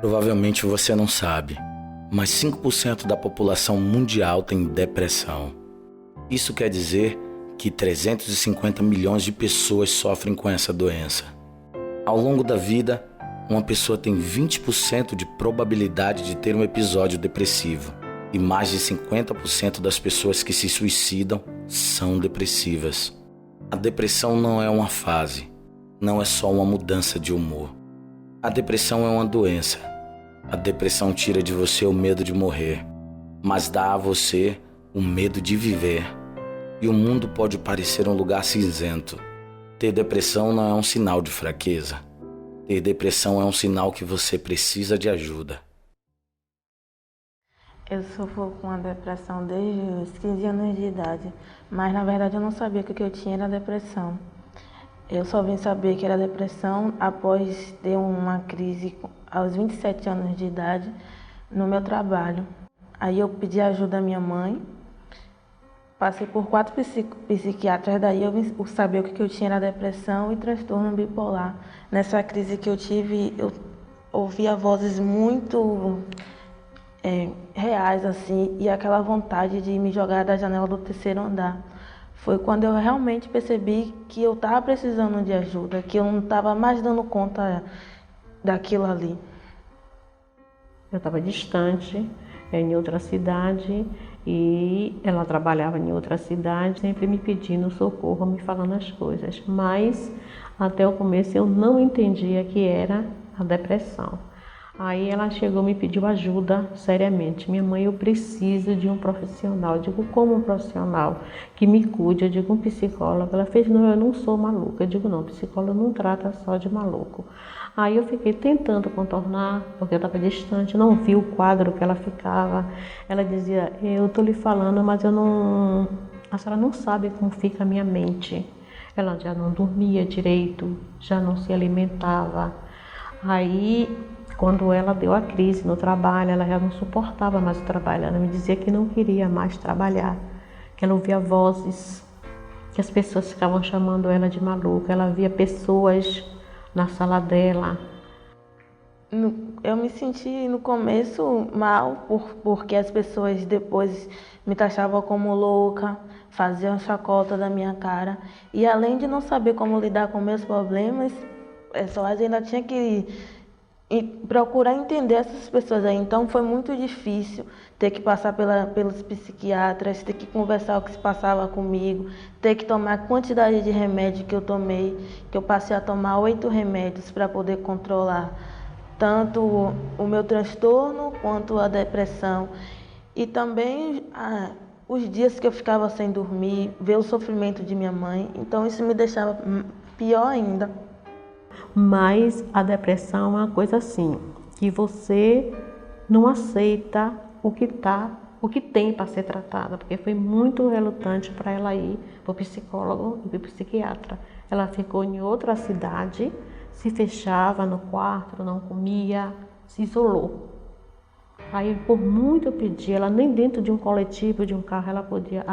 Provavelmente você não sabe, mas 5% da população mundial tem depressão. Isso quer dizer que 350 milhões de pessoas sofrem com essa doença. Ao longo da vida, uma pessoa tem 20% de probabilidade de ter um episódio depressivo e mais de 50% das pessoas que se suicidam são depressivas. A depressão não é uma fase, não é só uma mudança de humor. A depressão é uma doença. A depressão tira de você o medo de morrer, mas dá a você o medo de viver. E o mundo pode parecer um lugar cinzento. Ter depressão não é um sinal de fraqueza. Ter depressão é um sinal que você precisa de ajuda. Eu sofro com a depressão desde os 15 anos de idade, mas na verdade eu não sabia que o que eu tinha era depressão. Eu só vim saber que era depressão após ter uma crise aos 27 anos de idade no meu trabalho. Aí eu pedi ajuda à minha mãe, passei por 4 psiquiatras, daí eu vim saber o que eu tinha era depressão e transtorno bipolar. Nessa crise que eu tive, eu ouvia vozes muito reais assim, e aquela vontade de me jogar da janela do 3º andar. Foi quando eu realmente percebi que eu estava precisando de ajuda, que eu não estava mais dando conta daquilo ali. Eu estava distante, em outra cidade, e ela trabalhava em outra cidade, sempre me pedindo socorro, me falando as coisas. Mas até o começo eu não entendia que era a depressão. Aí ela chegou e me pediu ajuda seriamente. Minha mãe, eu preciso de um profissional. Eu digo, como um profissional que me cuide? Eu digo, um psicólogo. Ela fez, não, eu não sou maluca. Eu digo, não, psicólogo não trata só de maluco. Aí eu fiquei tentando contornar, porque eu estava distante, não vi o quadro que ela ficava. Ela dizia, eu estou lhe falando, mas a senhora não sabe como fica a minha mente. Ela já não dormia direito, já não se alimentava. Aí, quando ela deu a crise no trabalho, ela já não suportava mais o trabalho. Ela me dizia que não queria mais trabalhar, que ela ouvia vozes, que as pessoas ficavam chamando ela de maluca. Ela via pessoas na sala dela. Eu me senti no começo mal, porque as pessoas depois me taxavam como louca, faziam chacota da minha cara. E além de não saber como lidar com meus problemas, só ainda tinha que procurar entender essas pessoas aí. Então foi muito difícil ter que passar pelos psiquiatras, ter que conversar o que se passava comigo, ter que tomar a quantidade de remédio que eu tomei, que eu passei a tomar 8 remédios para poder controlar tanto o meu transtorno quanto a depressão. E também os dias que eu ficava sem dormir, ver o sofrimento de minha mãe, então isso me deixava pior ainda. Mas a depressão é uma coisa assim, que você não aceita o que tem para ser tratada, porque foi muito relutante para ela ir para o psicólogo e para o psiquiatra. Ela ficou em outra cidade, se fechava no quarto, não comia, se isolou. Aí por muito eu pedi, ela nem dentro de um coletivo, de um carro, ela podia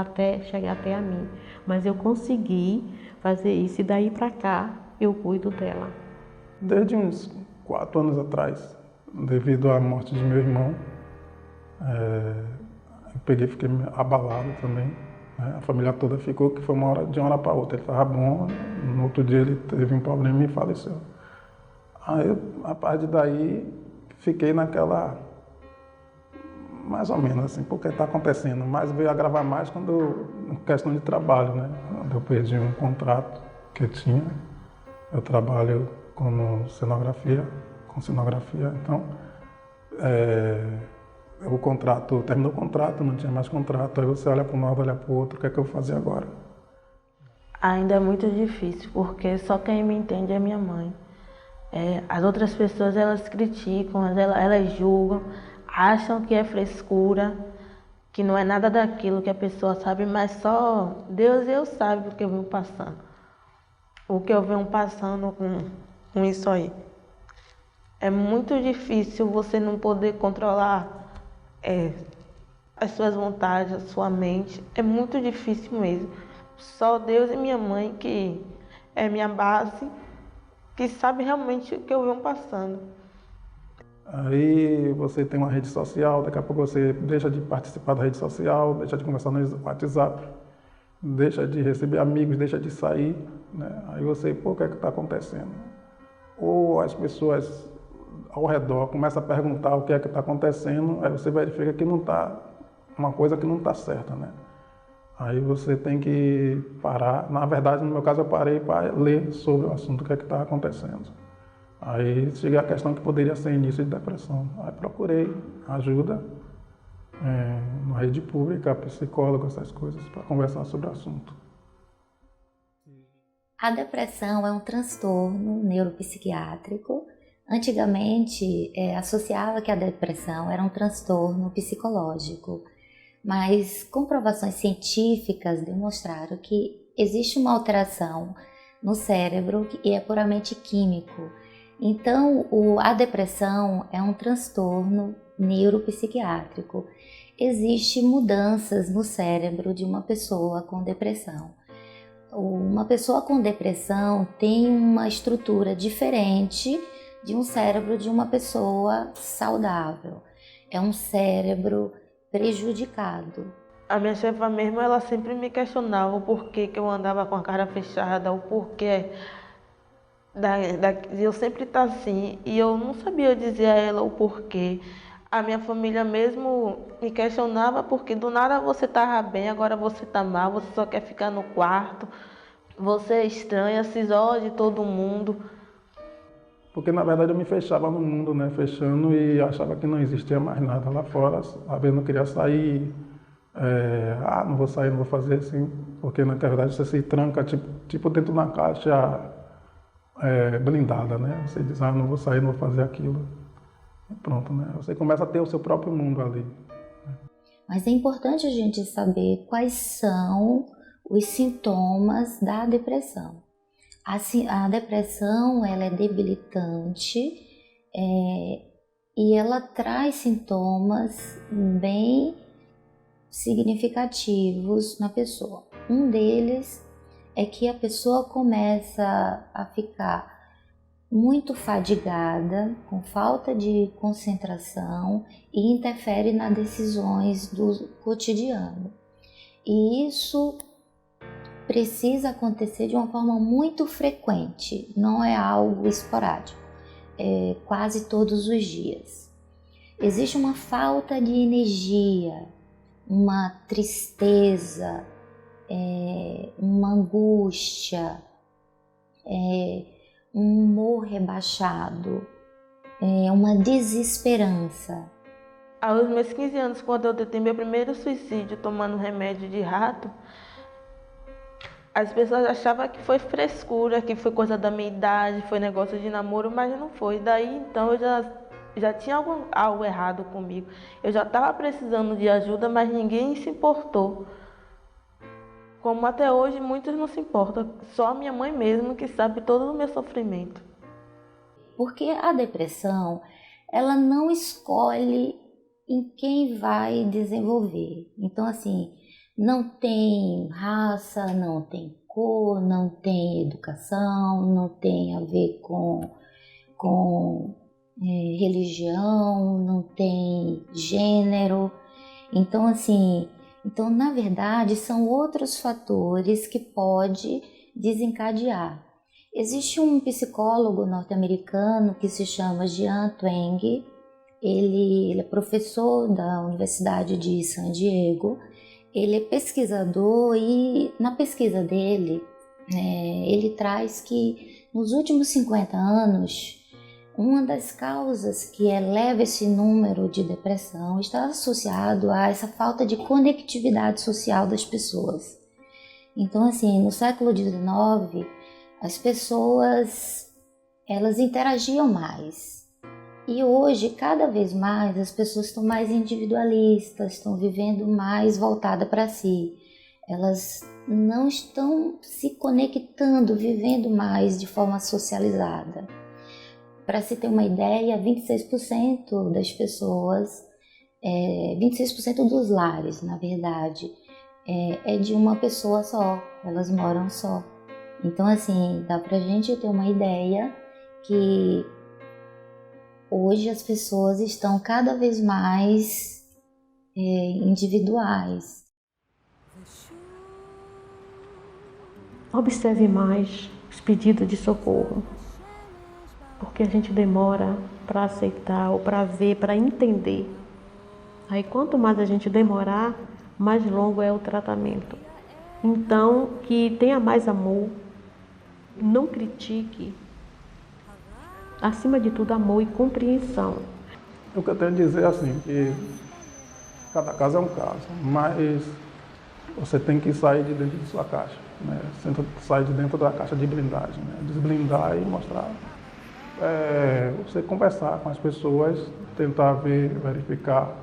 chegar até a mim. Mas eu consegui fazer isso e daí para cá eu cuido dela. Desde uns 4 anos atrás, devido à morte de meu irmão, eu fiquei abalado também. Né? A família toda ficou, que foi de uma hora para outra. Ele estava bom, no outro dia ele teve um problema e faleceu. Aí, a partir daí, fiquei naquela, mais ou menos assim, porque está acontecendo. Mas veio agravar mais em questão de trabalho, né? Quando eu perdi um contrato que eu tinha. Eu trabalho com cenografia, então terminou o contrato, não tinha mais contrato, aí você olha para um lado, olha para o outro, o que é que eu vou fazer agora? Ainda é muito difícil, porque só quem me entende é minha mãe. As outras pessoas, elas criticam, elas julgam, acham que é frescura, que não é nada daquilo que a pessoa sabe, mas só Deus e eu sabe o que eu venho passando. O que eu venho passando com isso aí. É muito difícil você não poder controlar as suas vontades, a sua mente. É muito difícil mesmo. Só Deus e minha mãe, que é minha base, que sabe realmente o que eu venho passando. Aí você tem uma rede social, daqui a pouco você deixa de participar da rede social, deixa de conversar no WhatsApp, deixa de receber amigos, deixa de sair, né? Aí você, pô, o que é que está acontecendo? Ou as pessoas ao redor começam a perguntar o que é que está acontecendo, aí você verifica que não está, uma coisa que não está certa, né? Aí você tem que parar. Na verdade, no meu caso, eu parei para ler sobre o assunto, o que é que está acontecendo. Aí cheguei à questão que poderia ser início de depressão. Aí procurei ajuda na rede pública, psicólogo, essas coisas, para conversar sobre o assunto. A depressão é um transtorno neuropsiquiátrico. Antigamente, associava que a depressão era um transtorno psicológico, mas comprovações científicas demonstraram que existe uma alteração no cérebro e é puramente químico. Então, a depressão é um transtorno neuropsiquiátrico. Existem mudanças no cérebro de uma pessoa com depressão. Uma pessoa com depressão tem uma estrutura diferente de um cérebro de uma pessoa saudável. É um cérebro prejudicado. A minha chefa mesmo, ela sempre me questionava o porquê que eu andava com a cara fechada, o porquê de eu sempre estar assim, e eu não sabia dizer a ela o porquê. A minha família mesmo me questionava porque do nada você estava bem, agora você está mal, você só quer ficar no quarto, você é estranha, se isola de todo mundo. Porque na verdade eu me fechava no mundo, né? Fechando e achava que não existia mais nada lá fora. Às vezes não queria sair, não vou sair, não vou fazer assim, porque na verdade você se tranca tipo dentro de uma caixa blindada, né? Você diz, não vou sair, não vou fazer aquilo. E pronto, né? Você começa a ter o seu próprio mundo ali. Mas é importante a gente saber quais são os sintomas da depressão. A depressão, ela é debilitante e ela traz sintomas bem significativos na pessoa. Um deles é que a pessoa começa a ficar muito fadigada, com falta de concentração e interfere nas decisões do cotidiano. E isso precisa acontecer de uma forma muito frequente, não é algo esporádico, quase todos os dias. Existe uma falta de energia, uma tristeza, uma angústia, um humor rebaixado, uma desesperança. Aos meus 15 anos, quando eu tentei meu primeiro suicídio tomando remédio de rato, as pessoas achavam que foi frescura, que foi coisa da minha idade, foi negócio de namoro, mas não foi. Daí então eu já tinha algo errado comigo. Eu já estava precisando de ajuda, mas ninguém se importou. Como até hoje muitos não se importam, só a minha mãe mesmo que sabe todo o meu sofrimento. Porque a depressão, ela não escolhe em quem vai desenvolver. Então assim, não tem raça, não tem cor, não tem educação, não tem a ver com religião, não tem gênero. Então assim, na verdade são outros fatores que pode desencadear. Existe um psicólogo norte-americano que se chama Jean Twenge. Ele é professor da Universidade de San Diego. Ele é pesquisador e na pesquisa dele, ele traz que nos últimos 50 anos, uma das causas que eleva esse número de depressão está associado a essa falta de conectividade social das pessoas. Então, assim, no século XIX, as pessoas, elas interagiam mais. E hoje, cada vez mais, as pessoas estão mais individualistas, estão vivendo mais voltada para si. Elas não estão se conectando, vivendo mais de forma socializada. Para se ter uma ideia, 26% das pessoas, 26% dos lares, na verdade, é de uma pessoa só, elas moram só. Então, assim, dá pra gente ter uma ideia que Hoje as pessoas estão cada vez mais individuais. Observe mais os pedidos de socorro, porque a gente demora para aceitar ou para ver, para entender. Aí quanto mais a gente demorar, mais longo é o tratamento. Então, que tenha mais amor, não critique, acima de tudo amor e compreensão. O que eu tenho a dizer é assim, que cada caso é um caso, mas você tem que sair de dentro de sua caixa, né? Sair de dentro da caixa de blindagem, né? Desblindar e mostrar. Você conversar com as pessoas, tentar verificar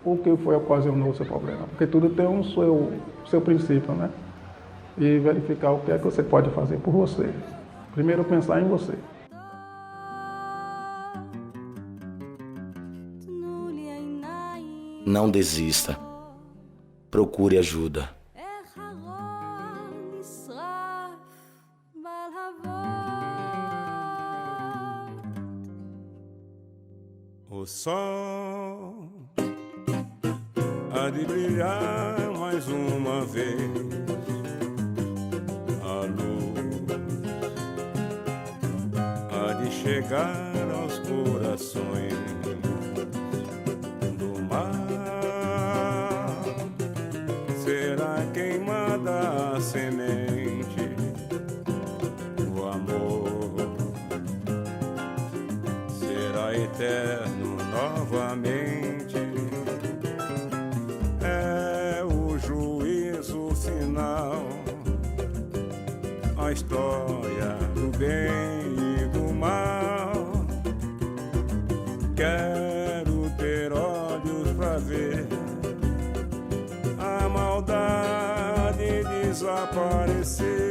o que foi que ocasionou o seu problema, porque tudo tem um seu princípio, né? E verificar o que é que você pode fazer por você. Primeiro pensar em você. Não desista. Procure ajuda. O sol há de brilhar mais uma vez, a luz há de chegar aos corações do mar. Será queimada a semente, o amor será eterno novamente. É o juízo final, a história do bem e do mal. Quero ter olhos pra ver a maldade desaparecer.